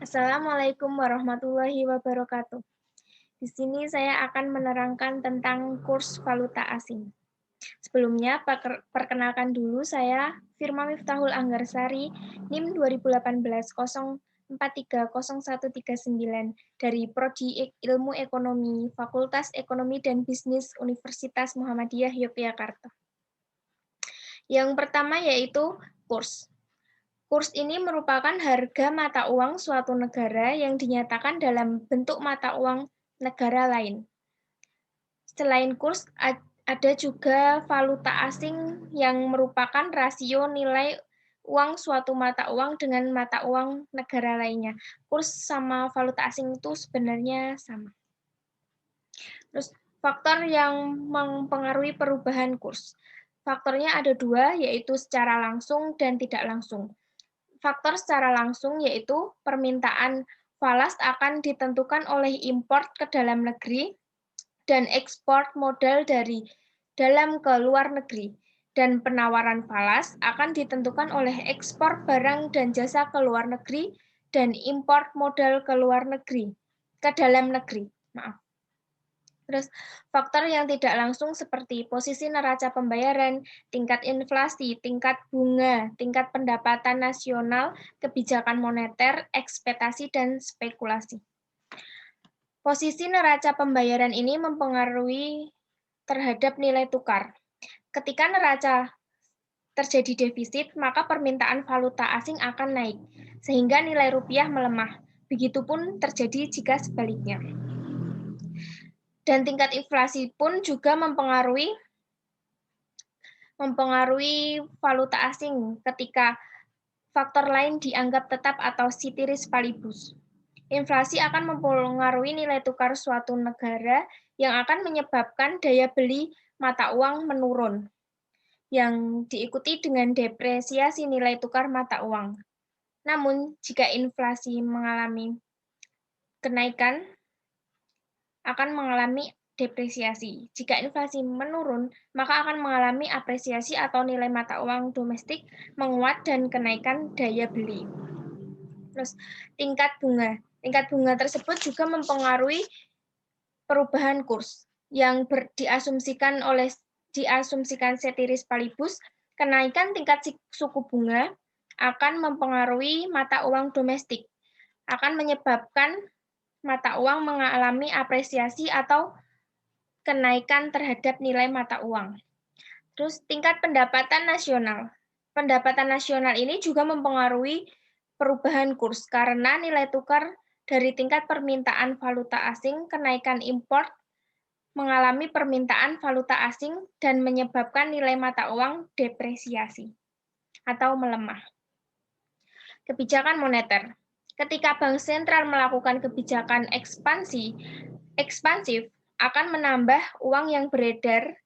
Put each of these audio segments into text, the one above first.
Assalamualaikum warahmatullahi wabarakatuh. Di sini saya akan menerangkan tentang kurs valuta asing. Sebelumnya, perkenalkan dulu saya Firma Miftahul Anggarsari, NIM 2018 04301339 dari Prodi Ilmu Ekonomi, Fakultas Ekonomi dan Bisnis Universitas Muhammadiyah Yogyakarta. Yang pertama yaitu kurs. Kurs ini merupakan harga mata uang suatu negara yang dinyatakan dalam bentuk mata uang negara lain. Selain kurs, ada juga valuta asing yang merupakan rasio nilai uang suatu mata uang dengan mata uang negara lainnya. Kurs sama valuta asing itu sebenarnya sama. Terus faktor yang mempengaruhi perubahan kurs. Faktornya ada dua, yaitu secara langsung dan tidak langsung. Faktor secara langsung yaitu permintaan falas akan ditentukan oleh import ke dalam negeri dan ekspor modal dari dalam ke luar negeri, dan penawaran falas akan ditentukan oleh ekspor barang dan jasa ke luar negeri dan import modal ke luar negeri, ke dalam negeri. Maaf. Terus faktor yang tidak langsung seperti posisi neraca pembayaran, tingkat inflasi, tingkat bunga, tingkat pendapatan nasional, kebijakan moneter, ekspektasi, dan spekulasi. Posisi neraca pembayaran ini mempengaruhi terhadap nilai tukar. Ketika neraca terjadi defisit, maka permintaan valuta asing akan naik, sehingga nilai rupiah melemah. Begitupun terjadi jika sebaliknya. Dan tingkat inflasi pun juga mempengaruhi valuta asing ketika faktor lain dianggap tetap atau ceteris paribus. Inflasi akan mempengaruhi nilai tukar suatu negara yang akan menyebabkan daya beli mata uang menurun, yang diikuti dengan depresiasi nilai tukar mata uang. Namun, jika inflasi mengalami kenaikan, akan mengalami depresiasi. Jika inflasi menurun, maka akan mengalami apresiasi atau nilai mata uang domestik menguat dan kenaikan daya beli. Terus tingkat bunga. Tingkat bunga tersebut juga mempengaruhi perubahan kurs yang diasumsikan ceteris paribus. Kenaikan tingkat suku bunga akan mempengaruhi mata uang domestik, akan menyebabkan mata uang mengalami apresiasi atau kenaikan terhadap nilai mata uang. Terus tingkat pendapatan nasional. Pendapatan nasional ini juga mempengaruhi perubahan kurs karena nilai tukar dari tingkat permintaan valuta asing, kenaikan import mengalami permintaan valuta asing dan menyebabkan nilai mata uang depresiasi atau melemah. Kebijakan moneter. Ketika bank sentral melakukan kebijakan ekspansif akan menambah uang yang beredar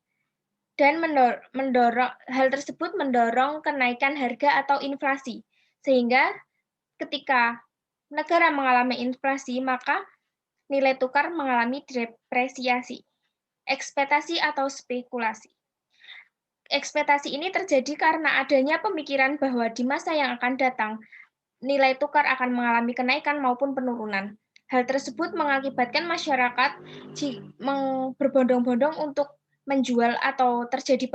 dan hal tersebut mendorong kenaikan harga atau inflasi. Sehingga ketika negara mengalami inflasi, maka nilai tukar mengalami depresiasi. Ekspektasi atau spekulasi. Ekspektasi ini terjadi karena adanya pemikiran bahwa di masa yang akan datang, nilai tukar akan mengalami kenaikan maupun penurunan. Hal tersebut mengakibatkan masyarakat berbondong-bondong untuk menjual atau terjadi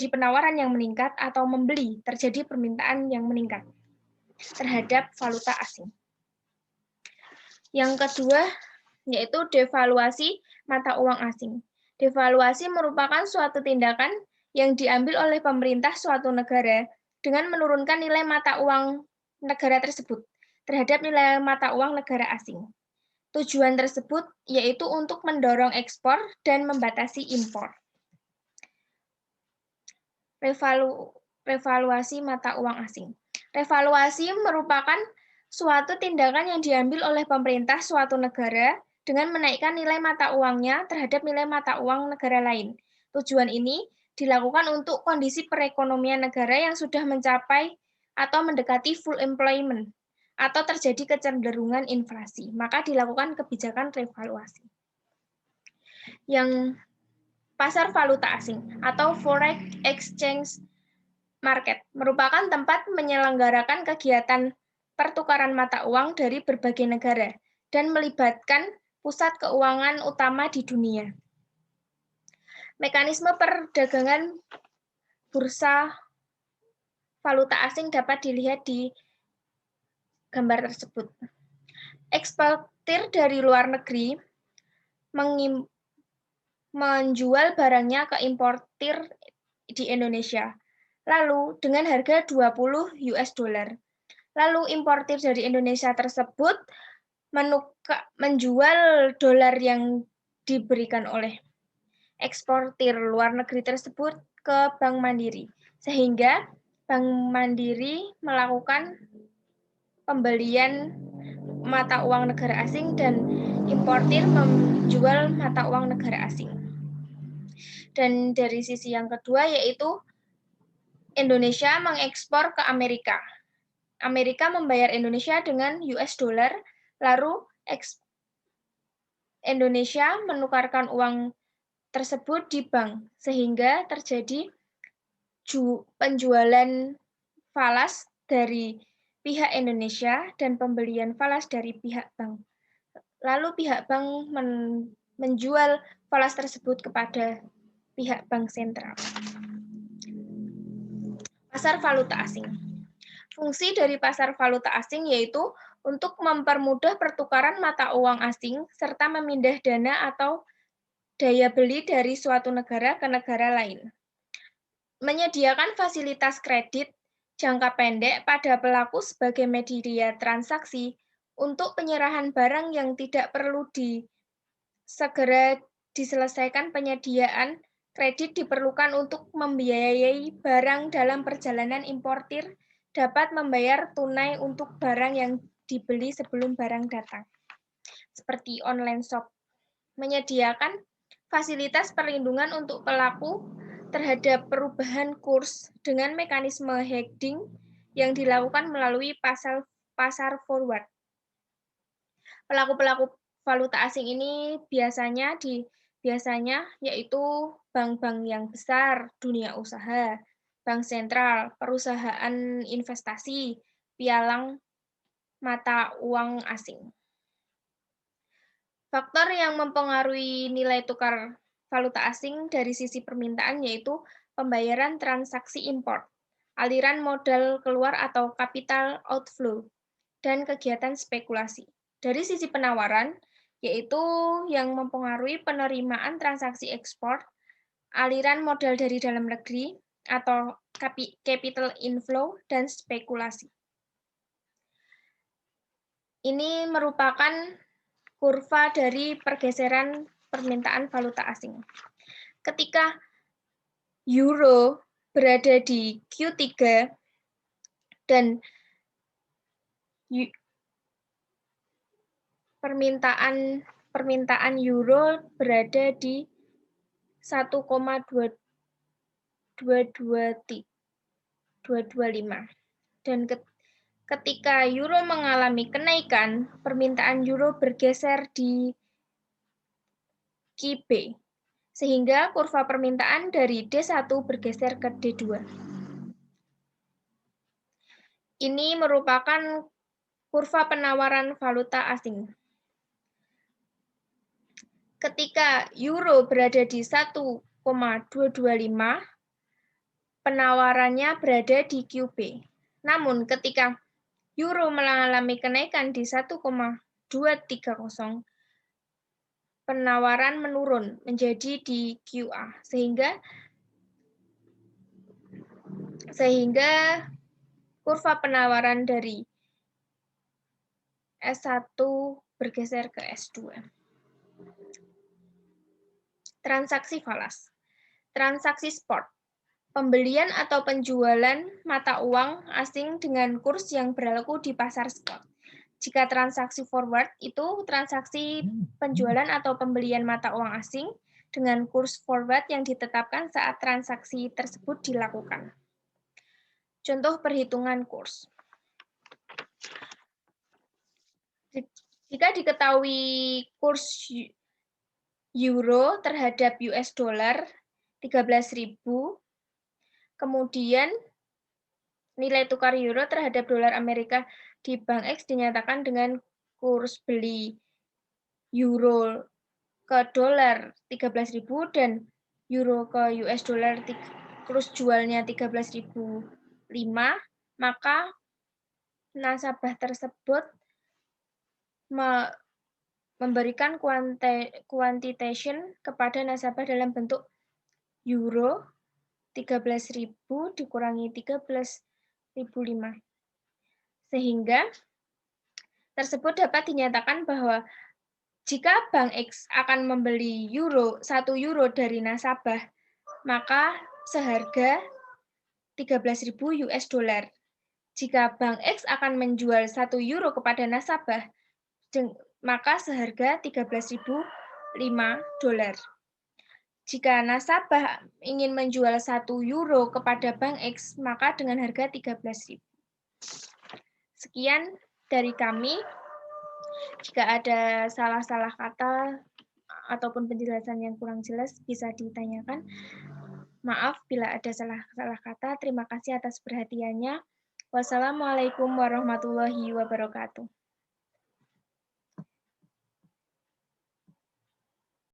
penawaran yang meningkat atau membeli, terjadi permintaan yang meningkat terhadap valuta asing. Yang kedua yaitu devaluasi mata uang asing. Devaluasi merupakan suatu tindakan yang diambil oleh pemerintah suatu negara dengan menurunkan nilai mata uang negara tersebut terhadap nilai mata uang negara asing. Tujuan tersebut yaitu untuk mendorong ekspor dan membatasi impor. Revaluasi mata uang asing. Revaluasi merupakan suatu tindakan yang diambil oleh pemerintah suatu negara dengan menaikkan nilai mata uangnya terhadap nilai mata uang negara lain. Tujuan ini dilakukan untuk kondisi perekonomian negara yang sudah mencapai atau mendekati full employment atau terjadi kecenderungan inflasi, maka dilakukan kebijakan revaluasi. Yang pasar valuta asing atau forex exchange market merupakan tempat menyelenggarakan kegiatan pertukaran mata uang dari berbagai negara dan melibatkan pusat keuangan utama di dunia. Mekanisme perdagangan bursa valuta asing dapat dilihat di gambar tersebut. Eksportir dari luar negeri menjual barangnya ke importir di Indonesia, lalu dengan harga 20 US dollar. Lalu importir dari Indonesia tersebut menjual dolar yang diberikan oleh eksportir luar negeri tersebut ke Bank Mandiri, sehingga Bank Mandiri melakukan pembelian mata uang negara asing dan importir menjual mata uang negara asing. Dan dari sisi yang kedua yaitu Indonesia mengekspor ke Amerika. Amerika membayar Indonesia dengan US dollar, lalu Indonesia menukarkan uang tersebut di bank, sehingga terjadi penjualan falas dari pihak Indonesia dan pembelian falas dari pihak bank. Lalu pihak bank menjual falas tersebut kepada pihak bank sentral. Pasar valuta asing. Fungsi dari pasar valuta asing yaitu untuk mempermudah pertukaran mata uang asing serta memindah dana atau daya beli dari suatu negara ke negara lain. Menyediakan fasilitas kredit jangka pendek pada pelaku sebagai media transaksi untuk penyerahan barang yang tidak perlu segera diselesaikan. Penyediaan kredit diperlukan untuk membiayai barang dalam perjalanan. Importir dapat membayar tunai untuk barang yang dibeli sebelum barang datang, seperti online shop. Menyediakan fasilitas perlindungan untuk pelaku terhadap perubahan kurs dengan mekanisme hedging yang dilakukan melalui pasar forward. Pelaku-pelaku valuta asing ini biasanya yaitu bank-bank yang besar, dunia usaha, bank sentral, perusahaan investasi, pialang mata uang asing. Faktor yang mempengaruhi nilai tukar valuta asing dari sisi permintaan yaitu pembayaran transaksi import, aliran modal keluar atau capital outflow, dan kegiatan spekulasi. Dari sisi penawaran, yaitu yang mempengaruhi penerimaan transaksi ekspor, aliran modal dari dalam negeri, atau capital inflow, dan spekulasi. Ini merupakan kurva dari pergeseran permintaan valuta asing. Ketika euro berada di Q3 dan permintaan euro berada di 1,225 dan ketika euro mengalami kenaikan, permintaan euro bergeser di QB, sehingga kurva permintaan dari D1 bergeser ke D2. Ini merupakan kurva penawaran valuta asing. Ketika euro berada di 1,225, penawarannya berada di QB. Namun ketika euro mengalami kenaikan di 1,230, penawaran menurun menjadi di QA, sehingga kurva penawaran dari S1 bergeser ke S2. Transaksi falas. Transaksi spot. Pembelian atau penjualan mata uang asing dengan kurs yang berlaku di pasar spot. Jika transaksi forward itu transaksi penjualan atau pembelian mata uang asing dengan kurs forward yang ditetapkan saat transaksi tersebut dilakukan. Contoh perhitungan kurs. Jika diketahui kurs euro terhadap US dollar 13.000, kemudian Nilai tukar euro terhadap dolar Amerika di Bank X dinyatakan dengan kurs beli euro ke dolar 13.000 dan euro ke US dollar kurs jualnya 13.005, maka nasabah tersebut memberikan quantitation kepada nasabah dalam bentuk euro 13.000 dikurangi 13.005. Sehingga tersebut dapat dinyatakan bahwa jika Bank X akan membeli 1 euro dari nasabah, maka seharga 13.000 US dollar. Jika Bank X akan menjual 1 euro kepada nasabah, maka seharga 13.005 dolar. Jika nasabah ingin menjual 1 euro kepada Bank X, maka dengan harga 13.000. Sekian dari kami. Jika ada salah-salah kata ataupun penjelasan yang kurang jelas, bisa ditanyakan. Maaf bila ada salah-salah kata. Terima kasih atas perhatiannya. Wassalamualaikum warahmatullahi wabarakatuh.